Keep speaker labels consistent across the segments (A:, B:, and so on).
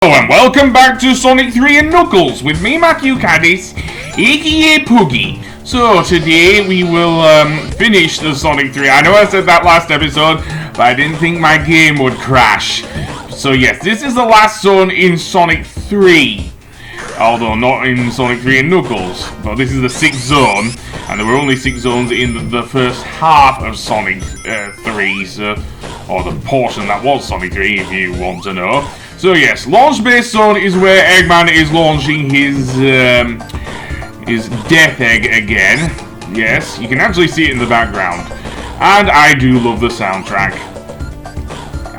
A: Hello and welcome back to Sonic 3 and Knuckles with me, Matthew Caddis, aka Poogie. So today we will finish the Sonic 3. I know I said that last episode, but I didn't think my game would crash. So yes, this is the last zone in Sonic 3. Although not in Sonic 3 and Knuckles. But this is the 6th zone, and there were only 6 zones in the first half of Sonic 3, so, or the portion that was Sonic 3 if you want to know. So yes, launch base zone is where Eggman is launching his death egg again. Yes, you can actually see it in the background. And I do love the soundtrack.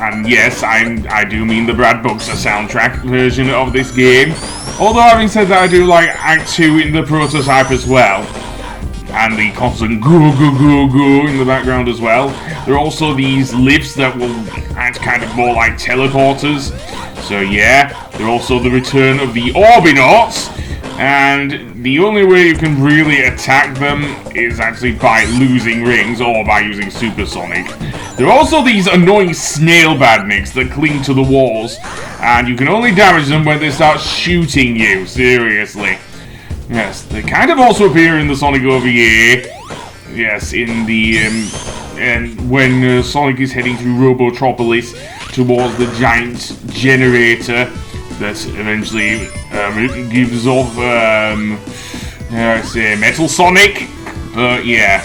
A: And yes, I do mean the Brad Buxer soundtrack version of this game. Although having said that, I do like Act 2 in the prototype as well. And the constant go go go go in the background as well. There are also these lifts that will act kind of more like teleporters. So yeah, there are also the return of the Orbinauts. And the only way you can really attack them is actually by losing rings or by using Supersonic. There are also these annoying snail badniks that cling to the walls, and you can only damage them when they start shooting you, seriously. Yes, they kind of also appear in the Sonic OVA. Yes, in the, when Sonic is heading through Robotropolis towards the giant generator that eventually gives off, Metal Sonic. But yeah,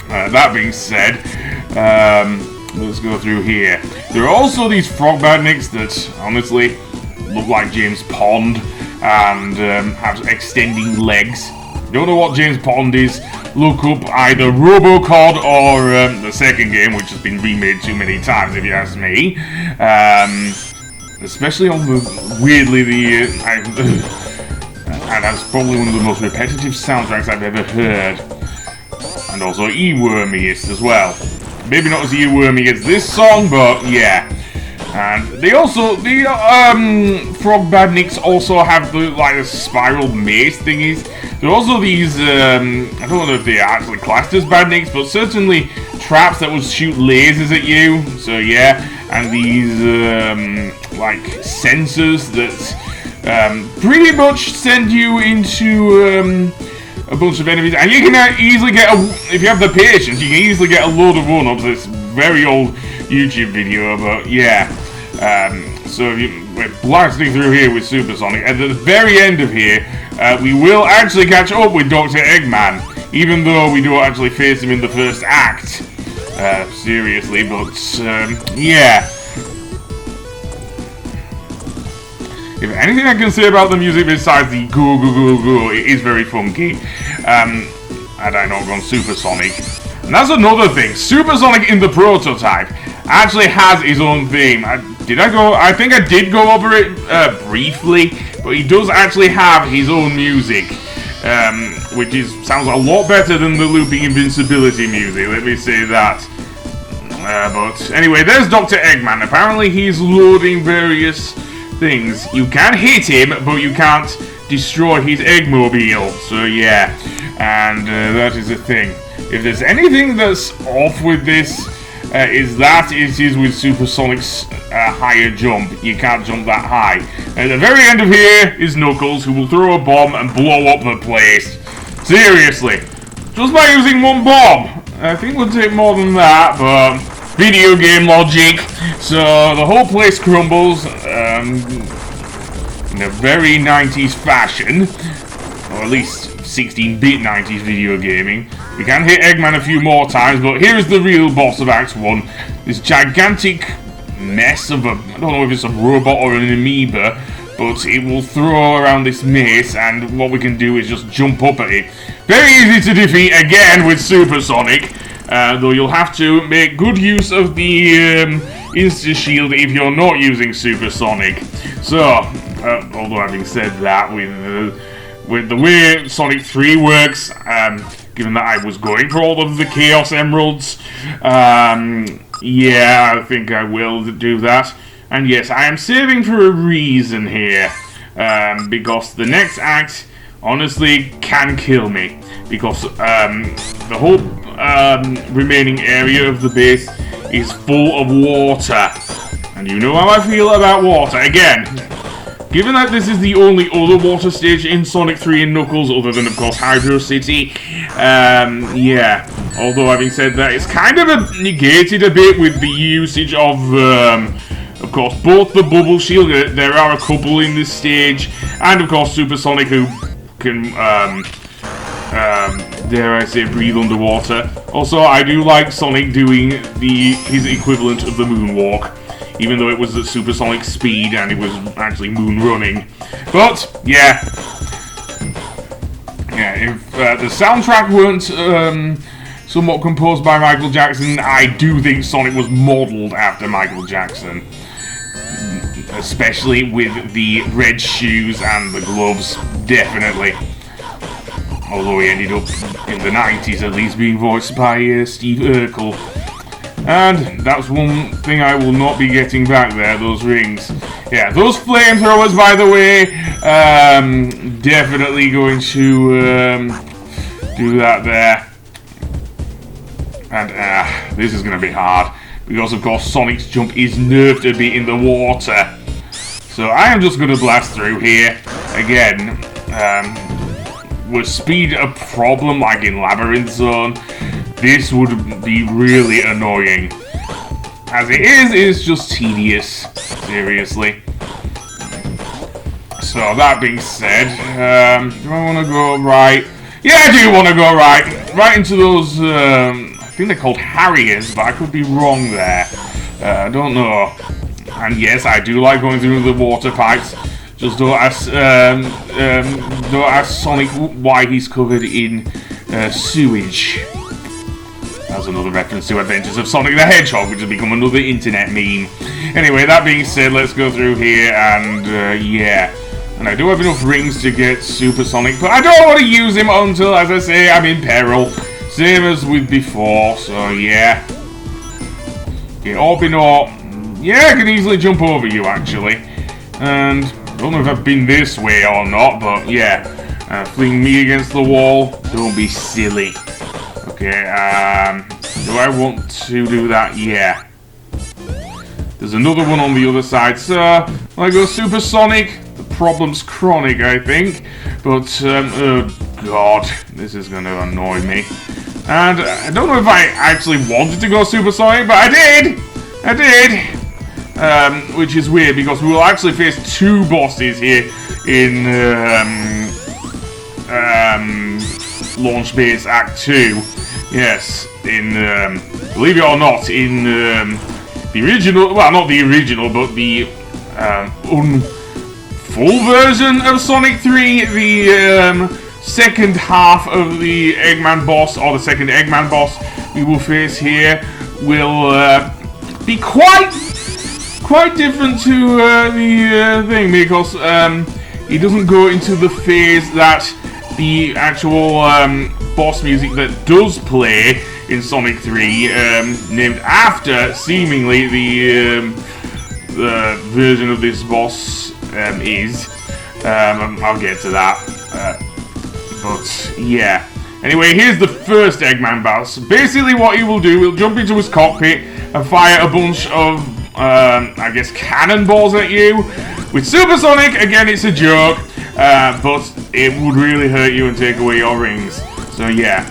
A: that being said, let's go through here. There are also these frog badniks that honestly look like James Pond and have extending legs. Don't know what James Pond is? Look up either Robocod or the second game, which has been remade too many times if you ask me. Especially on the weirdly and that's probably one of the most repetitive soundtracks I've ever heard. And also earwormiest as well. Maybe not as earwormy as this song, but yeah. And they also, the frog badniks also have the spiral maze thingies. There are also these, I don't know if they are actually classed as badniks, but certainly traps that would shoot lasers at you. So yeah, and these sensors that pretty much send you into a bunch of enemies, and you can easily get if you have the patience, you can easily get a load of one-ups. This very old YouTube video, but yeah. So we're blasting through here with Supersonic. At the very end of here, we will actually catch up with Dr. Eggman, even though we don't actually face him in the first act. Seriously, but yeah. If anything I can say about the music besides the go go go go, it is very funky. Had I not gone Supersonic. And that's another thing. Supersonic in the prototype actually has his own theme. I think I did go over it briefly, but he does actually have his own music, which sounds a lot better than the looping invincibility music, let me say that. But anyway, there's Dr. Eggman. Apparently he's loading various things. You can hit him, but you can't destroy his Eggmobile. So yeah, and that is the thing. If there's anything that's off with this, is that it is with Supersonic's higher jump. You can't jump that high. At the very end of here is Knuckles, who will throw a bomb and blow up the place. Seriously. Just by using one bomb. I think it would take more than that, but video game logic. So the whole place crumbles in a very 90s fashion. Or at least 16-bit 90s video gaming. We can hit Eggman a few more times, but here is the real boss of Act 1. This gigantic mess of I don't know if it's a robot or an amoeba, but it will throw around this maze, and what we can do is just jump up at it. Very easy to defeat again with Supersonic, though you'll have to make good use of the Insta-Shield if you're not using Supersonic. So, although having said that, with the way Sonic 3 works, given that I was going for all of the Chaos Emeralds, yeah, I think I will do that. And yes, I am saving for a reason here, because the next act, honestly, can kill me. Because the whole remaining area of the base is full of water. And And you know how I feel about water. Again, given that this is the only other water stage in Sonic 3 and Knuckles, other than, of course, Hydro City, yeah. Although, having said that, it's kind of negated a bit with the usage of course, both the Bubble Shield. There are a couple in this stage, and, of course, Super Sonic, who can, dare I say, breathe underwater. Also, I do like Sonic doing his equivalent of the moonwalk, even though it was at supersonic speed and it was actually moon running. But, yeah. Yeah, if the soundtrack weren't somewhat composed by Michael Jackson, I do think Sonic was modelled after Michael Jackson. Especially with the red shoes and the gloves, definitely. Although he ended up, in the 90s at least, being voiced by Steve Urkel. And that's one thing I will not be getting back there, those rings. Yeah, those flamethrowers, by the way, definitely going to do that there. And this is going to be hard, because of course Sonic's jump is nerfed a bit in the water. So I am just going to blast through here. Again, was speed a problem like in Labyrinth Zone? This would be really annoying. As it is, it's just tedious. Seriously. So, that being said, do I want to go right? Yeah, I do want to go right. Right into those, I think they're called Harriers, but I could be wrong there. I don't know. And yes, I do like going through the water pipes. Just don't ask Sonic why he's covered in sewage. That's another reference to Adventures of Sonic the Hedgehog, which has become another internet meme. Anyway, that being said, let's go through here, and yeah. And I do have enough rings to get Super Sonic, but I don't want to use him until, as I say, I'm in peril. Same as with before, so yeah. Okay, Orbinor. Yeah, I can easily jump over you, actually. And I don't know if I've been this way or not, but yeah. Fling me against the wall. Don't be silly. Okay, do I want to do that? Yeah. There's another one on the other side, so I go Super Sonic. The problem's chronic, I think. But, oh god, this is going to annoy me. And I don't know if I actually wanted to go Super Sonic, but I did! I did! Which is weird, because we will actually face two bosses here in Launch Base Act 2. Yes, in, believe it or not, in the original, well, not the original, but the full version of Sonic 3, the second half of the Eggman boss, or the second Eggman boss we will face here, will be quite different to the thing, because he doesn't go into the phase that the actual boss music that does play in Sonic 3, named after, seemingly, the version of this boss is. I'll get to that. But, yeah. Anyway, here's the first Eggman boss. Basically what he will do, he'll jump into his cockpit and fire a bunch of, I guess, cannonballs at you. With Super Sonic, again, it's a joke, but it would really hurt you and take away your rings. So yeah,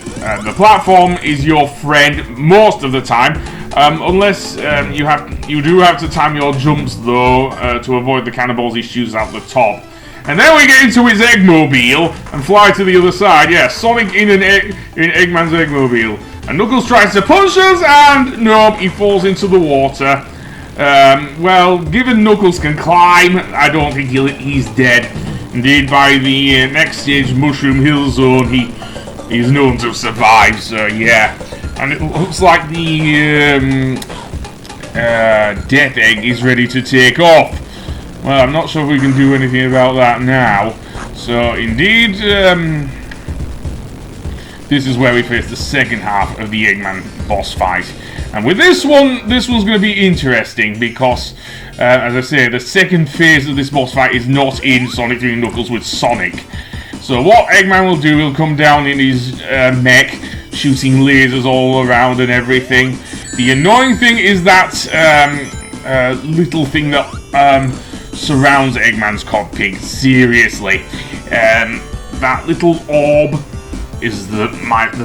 A: the platform is your friend most of the time, unless you do have to time your jumps though to avoid the cannonballs he shoots out the top. And then we get into his Eggmobile and fly to the other side. Yeah, Sonic in Eggman's Eggmobile. And Knuckles tries to punch us, and nope, he falls into the water. Well, given Knuckles can climb, I don't think he's dead. Indeed, by the next stage, Mushroom Hill Zone, he's known to survive, so yeah. And it looks like the Death Egg is ready to take off. Well, I'm not sure if we can do anything about that now. So, indeed, this is where we face the second half of the Eggman boss fight. And with this one's going to be interesting because, as I say, the second phase of this boss fight is not in Sonic 3 Knuckles with Sonic. So what Eggman will do, he'll come down in his mech, shooting lasers all around and everything. The annoying thing is that little thing that surrounds Eggman's cockpit. Seriously, that little orb is the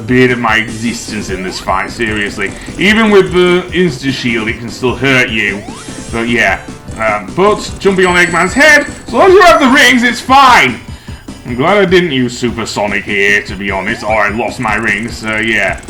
A: bane of my existence in this fight. Seriously, even with the insta shield, it can still hurt you. But yeah, but jumping on Eggman's head, as long as you have the rings, it's fine. I'm glad I didn't use Supersonic here, to be honest, or I lost my rings. So yeah.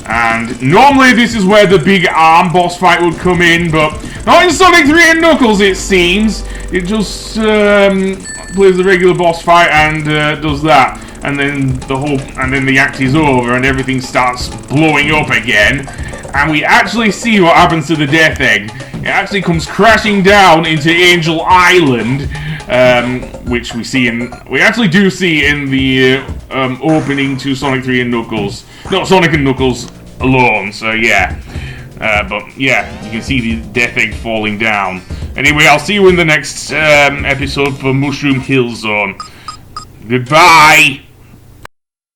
A: And normally this is where the big arm boss fight would come in, but not in Sonic 3 and Knuckles, it seems. It just plays the regular boss fight and does that, and then the act is over and everything starts blowing up again, and we actually see what happens to the Death Egg. It actually comes crashing down into Angel Island, which we actually do see in the opening to Sonic 3 and Knuckles. Not Sonic and Knuckles alone, so yeah. But yeah, you can see the Death Egg falling down. Anyway, I'll see you in the next episode for Mushroom Hill Zone. Goodbye!